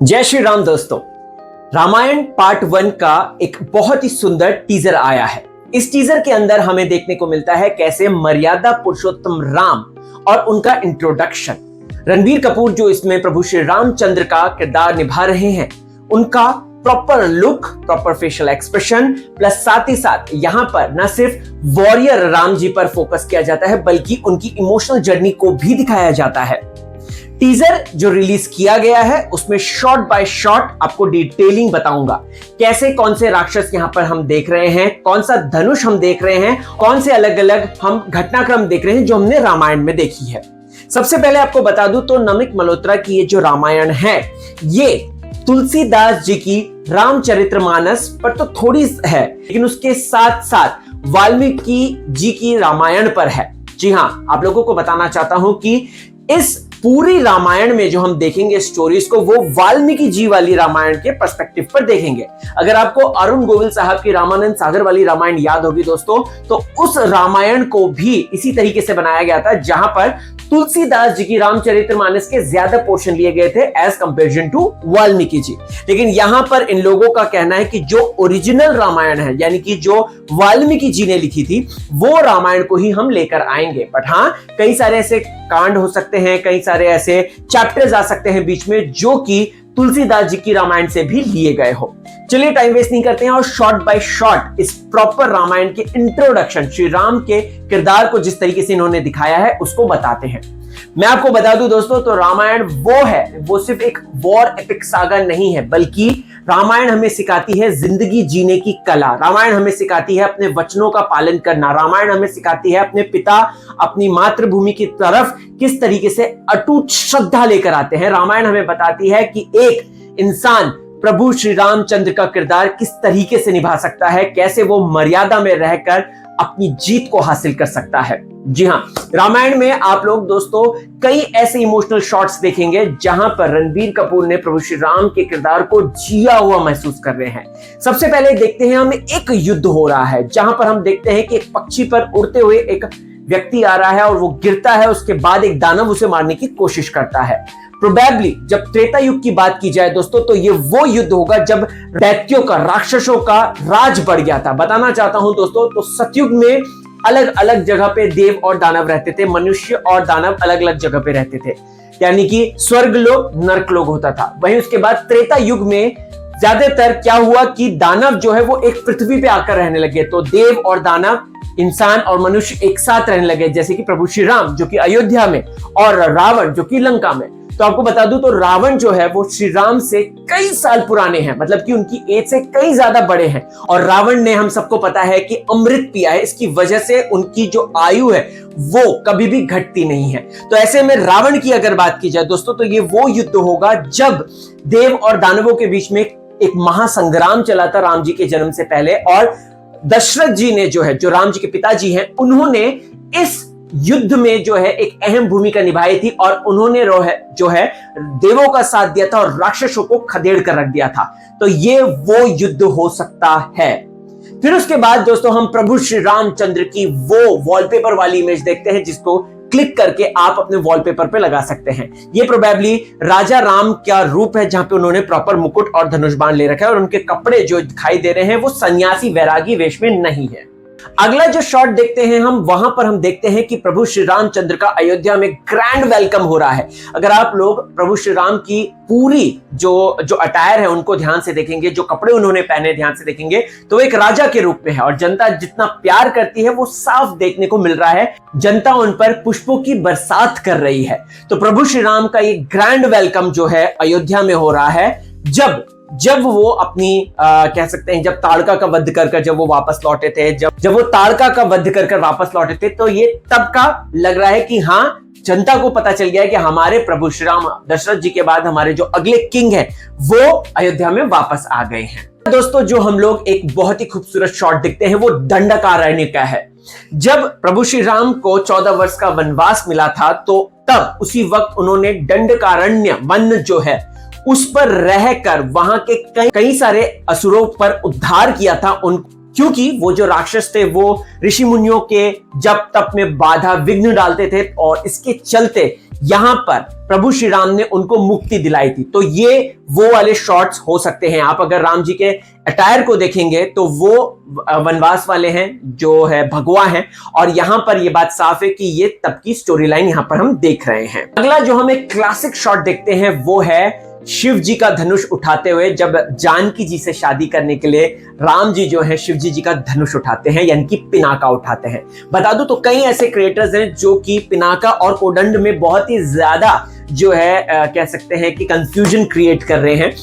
जय श्री राम दोस्तों। रामायण पार्ट 1 का एक बहुत ही सुंदर टीजर आया है। इस टीजर के अंदर हमें देखने को मिलता है कैसे मर्यादा पुरुषोत्तम राम और उनका इंट्रोडक्शन, रणबीर कपूर जो इसमें प्रभु श्री रामचंद्र का किरदार निभा रहे हैं, उनका proper look, proper facial expression, plus साथ ही साथ यहां पर न सिर्फ वॉरियर राम जी पर फोकस किया जाता है बल्कि उनकी इमोशनल जर्नी को भी दिखाया जाता है। टीजर जो रिलीज किया गया है उसमें शॉट बाय शॉट आपको डिटेलिंग बताऊंगा, कैसे कौन से राक्षस यहां पर हम देख रहे हैं, कौन सा धनुष हम देख रहे हैं, कौन से अलग अलग हम घटनाक्रम देख रहे हैं जो हमने रामायण में देखी है। सबसे पहले आपको बता दूं तो नमिक मल्होत्रा की ये जो रामायण है ये तुलसीदास जी की रामचरितमानस पर तो थोड़ी है, लेकिन उसके साथ साथ वाल्मीकि जी की रामायण पर है। जी हां, आप लोगों को बताना चाहता हूं कि इस पूरी रामायण में जो हम देखेंगे स्टोरीज को, वो वाल्मीकि जी वाली रामायण के पर्सपेक्टिव पर देखेंगे। अगर आपको अरुण गोविल साहब की रामानंद सागर वाली रामायण याद होगी दोस्तों, तो उस रामायण को भी इसी तरीके से बनाया गया था जहां पर तुलसीदास जी की रामचरितमानस के ज्यादा पोर्शन लिए गए थे as comparison to Valmiki ji. लेकिन यहां पर इन लोगों का कहना है कि जो ओरिजिनल रामायण है, यानी कि जो वाल्मीकि जी ने लिखी थी, वो रामायण को ही हम लेकर आएंगे। बट हाँ, कई सारे ऐसे कांड हो सकते हैं, कई सारे ऐसे चैप्टर्स आ सकते हैं बीच में जो कि तुलसीदास जी की रामायण से भी लिए गए हो। चलिए टाइम वेस्ट नहीं करते हैं और शॉट बाय शॉट इस प्रॉपर रामायण के इंट्रोडक्शन, श्री राम के किरदार को जिस तरीके से इन्होंने दिखाया है उसको बताते हैं। मैं आपको बता दूं दोस्तों, तो रामायण वो सिर्फ एक वॉर एपिक सागा नहीं है, बल्कि रामायण हमें सिखाती है जिंदगी जीने की कला। रामायण हमें सिखाती है अपने वचनों का पालन करना। रामायण हमें सिखाती है अपने पिता, अपनी मातृभूमि की तरफ किस तरीके से अटूट श्रद्धा लेकर आते हैं। रामायण हमें बताती है कि एक इंसान प्रभु श्री रामचंद्र का किरदार किस तरीके से निभा सकता है, कैसे वो मर्यादा में रहकर अपनी जीत को हासिल कर सकता है। जी हां, रामायण में आप लोग दोस्तों कई ऐसे इमोशनल शॉट्स देखेंगे जहां पर रणबीर कपूर ने प्रभु श्री राम के किरदार को जिया हुआ महसूस कर रहे हैं। सबसे पहले देखते हैं हम एक युद्ध हो रहा है जहां पर हम देखते हैं कि एक पक्षी पर उड़ते हुए एक व्यक्ति आ रहा है और वो गिरता है, उसके बाद एक दानव उसे मारने की कोशिश करता है। प्रोबेबली जब त्रेता युग की बात की जाए दोस्तों, तो ये वो युद्ध होगा जब दैत्यों का, राक्षसों का राज बढ़ गया था। बताना चाहता हूं दोस्तों, तो सतयुग में अलग अलग जगह पे देव और दानव रहते थे, मनुष्य और दानव अलग अलग जगह पे रहते थे, यानी कि स्वर्ग लोग, नर्क लोग होता था। वहीं उसके बाद त्रेता युग में ज्यादातर क्या हुआ कि दानव जो है वो एक पृथ्वी पे आकर रहने लगे, तो देव और दानव, इंसान और मनुष्य एक साथ रहने लगे, जैसे कि प्रभु श्री राम जो कि अयोध्या में और रावण जो कि लंका में। तो आपको बता दूं तो रावण जो है वो श्री राम से कई साल पुराने हैं, मतलब कि उनकी एज से कई ज्यादा बड़े हैं। और रावण ने, हम सबको पता है कि अमृत पिया है, इसकी वजह से उनकी जो आयु है वो कभी भी घटती नहीं है। तो ऐसे में रावण की अगर बात की जाए दोस्तों, तो ये वो युद्ध होगा जब देव और दानवों के बीच में एक महासंग्राम चला था राम जी के जन्म से पहले। और दशरथ जी ने जो राम जी के पिताजी हैं, उन्होंने इस युद्ध में जो है एक अहम भूमिका निभाई थी और उन्होंने जो है देवों का साथ दिया था और राक्षसों को खदेड़ कर रख दिया था। तो ये वो युद्ध हो सकता है। फिर उसके बाद दोस्तों हम प्रभु श्री रामचंद्र की वो वॉलपेपर वाली इमेज देखते हैं जिसको क्लिक करके आप अपने वॉलपेपर पे लगा सकते हैं। ये प्रोबेबली राजा राम का रूप है जहां पे उन्होंने प्रॉपर मुकुट और धनुष बाण ले रखा है और उनके कपड़े जो दिखाई दे रहे हैं वो सन्यासी वैरागी वेश में नहीं है। अगला जो शॉट देखते हैं हम, वहां पर हम देखते हैं कि प्रभु श्री रामचंद्र का अयोध्या में ग्रैंड वेलकम हो रहा है। अगर आप लोग प्रभु श्री राम की पूरी जो अटायर है उनको ध्यान से देखेंगे, जो कपड़े उन्होंने पहने ध्यान से देखेंगे, तो एक राजा के रूप में है और जनता जितना प्यार करती है वो साफ देखने को मिल रहा है। जनता उन पर पुष्पों की बरसात कर रही है। तो प्रभु श्री राम का ये ग्रैंड वेलकम जो है अयोध्या में हो रहा है जब वो अपनी कह सकते हैं जब ताड़का का वध कर जब वो वापस लौटे थे, जब वो ताड़का का वध कर वापस लौटे थे, तो ये तब का लग रहा है कि हाँ, जनता को पता चल गया है कि हमारे प्रभु श्री राम दशरथ जी के बाद हमारे जो अगले किंग है वो अयोध्या में वापस आ गए हैं। दोस्तों जो हम लोग एक बहुत ही खूबसूरत शॉट देखते हैं वो दंडकारण्य का है। जब प्रभु श्री राम को 14 वर्ष का वनवास मिला था, तो तब उसी वक्त उन्होंने दंडकारण्य वन जो है उस पर रहकर वहां के कई सारे असुरों पर उद्धार किया था, क्योंकि वो जो राक्षस थे वो ऋषि मुनियों के जप तप में बाधा विघ्न डालते थे और इसके चलते यहां पर प्रभु श्री राम ने उनको मुक्ति दिलाई थी। तो ये वो वाले शॉट्स हो सकते हैं। आप अगर राम जी के अटायर को देखेंगे तो वो वनवास वाले हैं, जो है भगवा हैं, और यहां पर ये बात साफ है कि ये तब की स्टोरी लाइन यहां पर हम देख रहे हैं। अगला जो हम एक क्लासिक शॉट देखते हैं वो है शिव जी का धनुष उठाते हुए, जब जानकी जी से शादी करने के लिए राम जी जो है शिव जी का धनुष उठाते हैं, यानी कि पिनाका उठाते हैं। बता दूं तो कई ऐसे क्रिएटर्स हैं जो कि पिनाका और कोदंड में बहुत ही ज्यादा जो है कह सकते हैं कि कंफ्यूजन क्रिएट कर रहे हैं।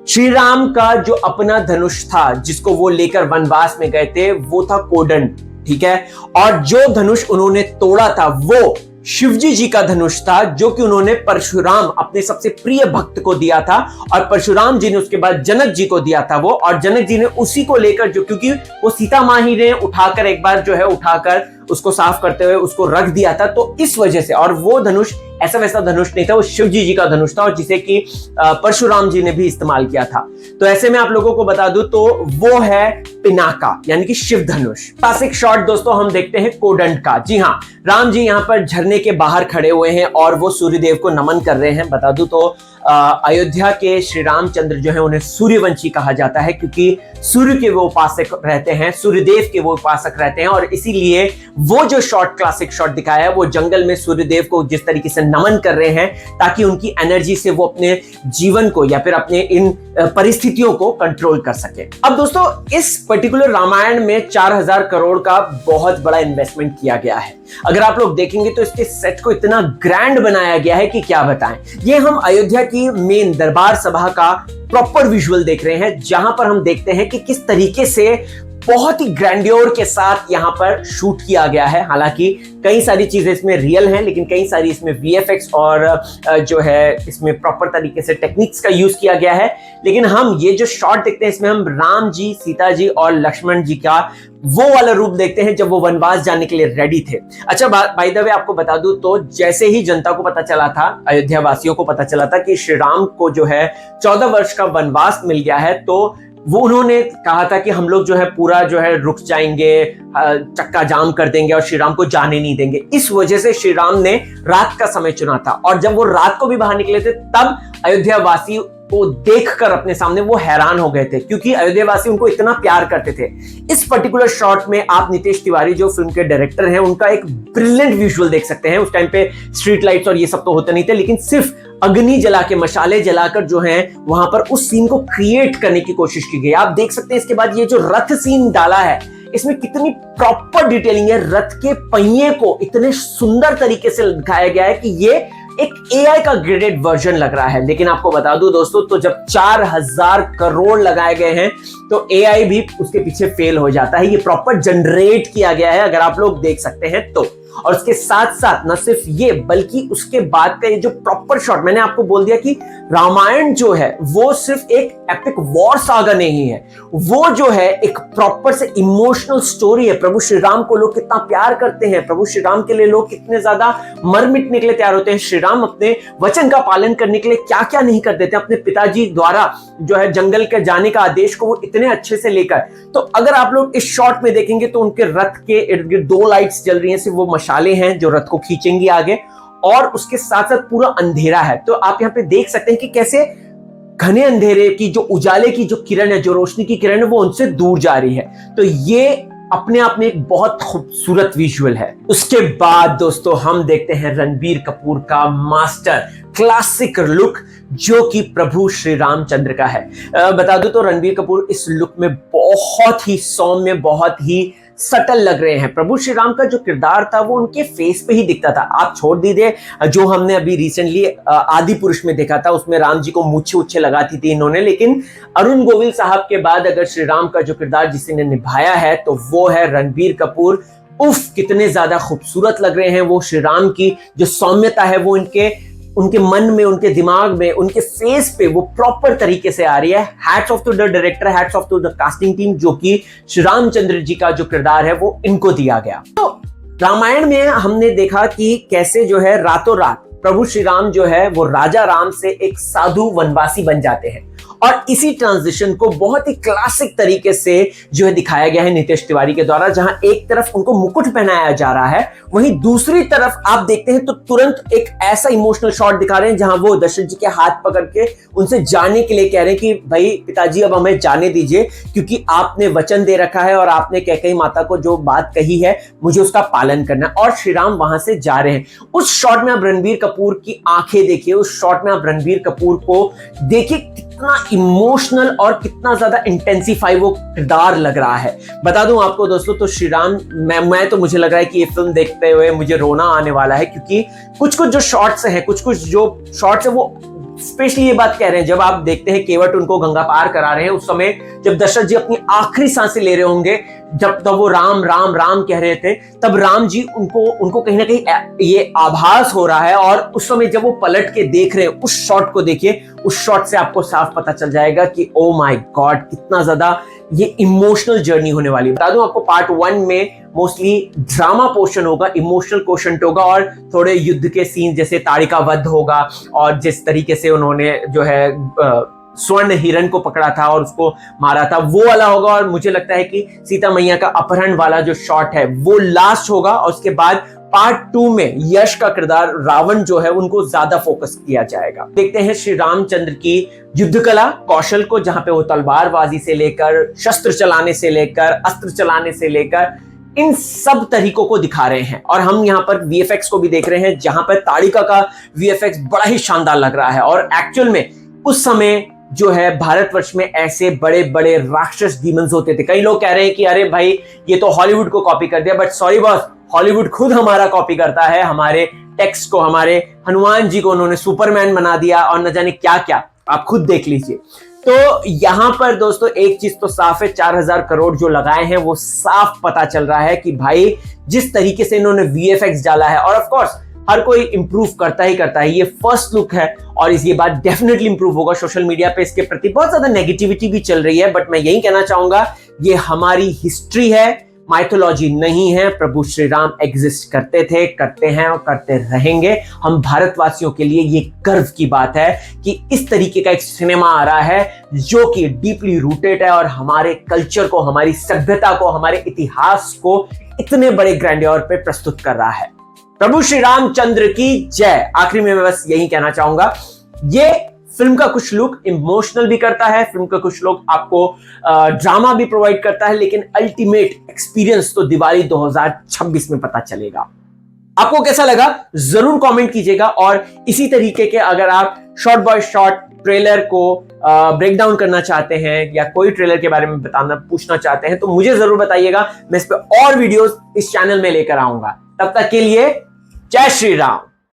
श्री राम का जो अपना धनुष था जिसको वो लेकर वनवास में गए थे वो था कोदंड, ठीक है, और जो धनुष उन्होंने तोड़ा था वो शिवजी जी का धनुष था, जो कि उन्होंने परशुराम अपने सबसे प्रिय भक्त को दिया था, और परशुराम जी ने उसके बाद जनक जी को दिया था वो, और जनक जी ने उसी को लेकर, जो क्योंकि वो सीता माही ने उठाकर एक बार जो है उठाकर उसको साफ करते हुए उसको रख दिया था, तो इस वजह से, और वो धनुष ऐसा वैसा धनुष नहीं था, वो शिवजी जी का धनुष था, और जिसे कि परशुराम जी ने भी इस्तेमाल किया था। तो ऐसे में आप लोगों को बता दूं तो वो है पिनाका, यानी कि शिव धनुष। क्लासिक शॉट दोस्तों हम देखते हैं कोदंड का। जी हाँ, राम जी यहाँ पर झरने के बाहर खड़े हुए हैं और वो सूर्यदेव को नमन कर रहे हैं। बता दूं तो अयोध्या के श्री रामचंद्र जो है उन्हें सूर्यवंशी कहा जाता है, क्योंकि सूर्य के वो उपासक रहते हैं, सूर्यदेव के वो उपासक रहते हैं, और इसीलिए वो जो शॉट क्लासिक शॉट दिखाया है वो जंगल में सूर्यदेव को जिस तरीके से नमन कर रहे हैं ताकि उनकी एनर्जी से वो अपने जीवन को या फिर अपने इन परिस्थितियों को कंट्रोल कर सके। अब दोस्तों इस पर्टिकुलर रामायण में 4000 करोड़ का बहुत बड़ा इन्वेस्टमेंट किया गया है। अगर आप लोग देखेंगे तो इसके सेट को इतना ग्रैंड बनाया गया है कि क्या बताएं। ये हम अयोध्या की मेन दरबार सभा का प्रॉपर विजुअल देख रहे हैं, जहां पर हम देखते हैं कि किस तरीके से बहुत ही ग्रैंडियोर के साथ यहां पर शूट किया गया है। हालांकि कई सारी चीजें इसमें रियल हैं, लेकिन कई सारी इसमें वीएफएक्स और जो है इसमें प्रॉपर तरीके से टेक्निक्स का यूज किया गया है। लेकिन हम ये जो शॉट देखते हैं इसमें हम राम जी, सीता जी और लक्ष्मण जी का वो वाला रूप देखते हैं जब वो वनवास जाने के लिए रेडी थे। अच्छा, बाय द वे आपको बता दूं तो जैसे ही जनता को पता चला था, अयोध्या वासियों को पता चला था कि श्री राम को जो है 14 वर्ष का वनवास मिल गया है, तो वो उन्होंने कहा था कि हम लोग जो है पूरा जो है रुक जाएंगे, चक्का जाम कर देंगे और श्री राम को जाने नहीं देंगे। इस वजह से श्री राम ने रात का समय चुना था, और जब वो रात को भी बाहर निकले थे तब अयोध्या वासी को देखकर अपने सामने वो हैरान हो गए थे, क्योंकि अयोध्या वासी उनको इतना प्यार करते थे। इस पर्टिकुलर शॉट में आप नितेश तिवारी जो फिल्म के डायरेक्टर हैं उनका एक ब्रिलियंट विजुअल देख सकते हैं। उस टाइम पे स्ट्रीट लाइट्स और ये सब तो होते नहीं थे, लेकिन सिर्फ अग्नि जला के, मशाले जलाकर जो है वहां पर उस सीन को क्रिएट करने की कोशिश की गई। आप देख सकते हैं इसके बाद ये जो रथ सीन डाला है इसमें कितनी प्रॉपर डिटेलिंग है। रथ के पहिए को इतने सुंदर तरीके से दिखाया गया है कि ये एक एआई का ग्रेडेड वर्जन लग रहा है। लेकिन आपको बता दूं दोस्तों, तो जब 4000 करोड़ लगाए गए हैं तो एआई भी उसके पीछे फेल हो जाता है। ये प्रॉपर जनरेट किया गया है, अगर आप लोग देख सकते हैं तो। और उसके साथ साथ न सिर्फ ये, बल्कि उसके बाद का ये जो प्रॉपर शॉट, मैंने आपको बोल दिया कि रामायण जो है वो सिर्फ एक एपिक वॉर सागा नहीं है, वो जो है एक प्रॉपर से इमोशनल स्टोरी है। प्रभु श्री राम को लोग कितना प्यार करते हैं, प्रभु श्री राम के लिए लोग कितने ज्यादा मर मिटने के लिए तैयार होते हैं, श्री राम अपने वचन का पालन करने के लिए क्या क्या नहीं कर देते अपने पिताजी द्वारा जो है जंगल के जाने का आदेश को वो इतने अच्छे से लेकर। तो अगर आप लोग इस शॉट में देखेंगे तो उनके रथ के इर्द गिर्द 2 लाइट्स जल रही हैं, सिर्फ वो मशाले हैं जो रथ को खींचेंगी आगे, और उसके साथ साथ पूरा अंधेरा है। तो आप यहाँ पे देख सकते हैं कि कैसे घने अंधेरे की जो उजाले की जो किरण है, जो रोशनी की किरण है, वो उनसे दूर जा रही है। तो ये अपने आप में एक बहुत खूबसूरत विजुअल है। उसके बाद दोस्तों हम देखते हैं रणबीर कपूर का मास्टर क्लासिक लुक, जो कि प्रभु श्री रामचंद्र का है। बता दूं तो रणबीर कपूर इस लुक में बहुत ही सौम्य, बहुत ही सटल लग रहे हैं। प्रभु श्री राम का जो किरदार था वो उनके फेस पे ही दिखता था। आप छोड़ दीजिए जो हमने अभी रिसेंटली आदि पुरुष में देखा था, उसमें राम जी को मूछे उच्छे लगाती थी इन्होंने, लेकिन अरुण गोविल साहब के बाद अगर श्री राम का जो किरदार जिसने निभाया है तो वो है रणबीर कपूर। उफ, कितने ज्यादा खूबसूरत लग रहे हैं वो। श्री राम की जो सौम्यता है वो उनके मन में, उनके दिमाग में, उनके फेस पे वो प्रॉपर तरीके से आ रही है। Hats off to the director, hats off to the casting team, जो कि श्री रामचंद्र जी का जो किरदार है वो इनको दिया गया। तो रामायण में हमने देखा कि कैसे जो है रातों रात प्रभु श्री राम जो है वो राजा राम से एक साधु वनवासी बन जाते हैं, और इसी ट्रांजिशन को बहुत ही क्लासिक तरीके से जो है दिखाया गया है नितेश तिवारी के द्वारा, जहां एक तरफ उनको मुकुट पहनाया जा रहा है, वहीं दूसरी तरफ आप देखते हैं तो तुरंत एक ऐसा इमोशनल शॉट दिखा रहे हैं जहां वो दशरथ जी के हाथ पकड़ के उनसे जाने के लिए कह रहे हैं कि भाई पिताजी अब हमें जाने दीजिए, क्योंकि आपने वचन दे रखा है और आपने कैकेयी माता को जो बात कही है मुझे उसका पालन करना है। और श्री राम वहां से जा रहे हैं। उस शॉट में आप रणबीर कपूर की आंखें देखिए, उस शॉट में आप रणबीर कपूर को देखिए, कितना इमोशनल और कितना ज्यादा इंटेंसिफाई वो किरदार लग रहा है। बता दूं आपको दोस्तों, तो श्री राम मैं तो मुझे लग रहा है कि ये फिल्म देखते हुए मुझे रोना आने वाला है, क्योंकि कुछ कुछ जो शॉट्स हैं, कुछ कुछ जो शॉट्स है वो स्पेशली ये बात कह रहे हैं। जब आप देखते हैं केवट उनको गंगा पार करा रहे हैं, उस समय जब दशरथ जी अपनी आखिरी सांसें ले रहे होंगे, जब तब वो राम राम राम कह रहे थे, तब राम जी उनको कहीं ना कहीं ये आभास हो रहा है। और उस समय जब वो पलट के देख रहे हैं, उस शॉट को देखिए, उस शॉट से आपको साफ पता चल जाएगा कि ओ माय गॉड, कितना ज्यादा ये इमोशनल जर्नी होने वाली है। बता दूं आपको, पार्ट 1 में मोस्टली ड्रामा पोर्शन होगा, इमोशनल क्वोशंट होगा और थोड़े युद्ध के सीन जैसे ताड़िका वध होगा, और जिस तरीके से उन्होंने जो है स्वर्ण हिरण को पकड़ा था और उसको मारा था वो वाला होगा। और मुझे लगता है कि सीता मैया का अपहरण वाला जो शॉट है वो लास्ट होगा, और उसके बाद पार्ट 2 में यश का किरदार रावण जो है उनको ज्यादा फोकस किया जाएगा। देखते हैं श्री रामचंद्र की युद्ध कला कौशल को, जहां पे वो तलवारबाजी से लेकर शस्त्र चलाने से लेकर अस्त्र चलाने से लेकर इन सब तरीकों को दिखा रहे हैं। और हम यहाँ पर वीएफएक्स को भी देख रहे हैं, जहां पर ताड़िका का वीएफएक्स बड़ा ही शानदार लग रहा है। और एक्चुअल में उस समय जो है भारतवर्ष में ऐसे बड़े बड़े राक्षस डीमंस होते थे। कई लोग कह रहे हैं कि अरे भाई ये तो हॉलीवुड को कॉपी कर दिया, बट सॉरी बॉस, हॉलीवुड खुद हमारा कॉपी करता है। हमारे टेक्स्ट को, हमारे हनुमान जी को उन्होंने सुपरमैन बना दिया और न जाने क्या क्या, आप खुद देख लीजिए। तो यहां पर दोस्तों एक चीज तो साफ है, 4000 करोड़ जो लगाए हैं वो साफ पता चल रहा है कि भाई जिस तरीके से इन्होंने वीएफएक्स डाला है, और ऑफ कोर्स हर कोई इंप्रूव करता ही करता है, ये फर्स्ट लुक है और ये बात डेफिनेटली इंप्रूव होगा। सोशल मीडिया पे इसके प्रति बहुत ज्यादा नेगेटिविटी भी चल रही है, बट मैं यही कहना चाहूंगा ये हमारी हिस्ट्री है, माइथोलॉजी नहीं है। प्रभु श्री राम एग्जिस्ट करते थे, करते हैं और करते रहेंगे। हम भारतवासियों के लिए ये गर्व की बात है कि इस तरीके का एक सिनेमा आ रहा है जो कि डीपली रूटेड है और हमारे कल्चर को, हमारी सभ्यता को, हमारे इतिहास को इतने बड़े ग्रैंडियर पे प्रस्तुत कर रहा है। प्रभु श्री रामचंद्र की जय। आखिरी में मैं बस यही कहना चाहूंगा, ये फिल्म का कुछ लुक इमोशनल भी करता है, फिल्म का कुछ लुक आपको ड्रामा भी प्रोवाइड करता है, लेकिन अल्टीमेट एक्सपीरियंस तो दिवाली 2026 में पता चलेगा। आपको कैसा लगा जरूर कमेंट कीजिएगा, और इसी तरीके के अगर आप शॉर्ट बाय शॉर्ट ट्रेलर को ब्रेक डाउन करना चाहते हैं या कोई ट्रेलर के बारे में पूछना चाहते हैं तो मुझे जरूर बताइएगा। मैं इस पे और वीडियोस इस चैनल में लेकर आऊंगा। तब तक के लिए जय श्री राम।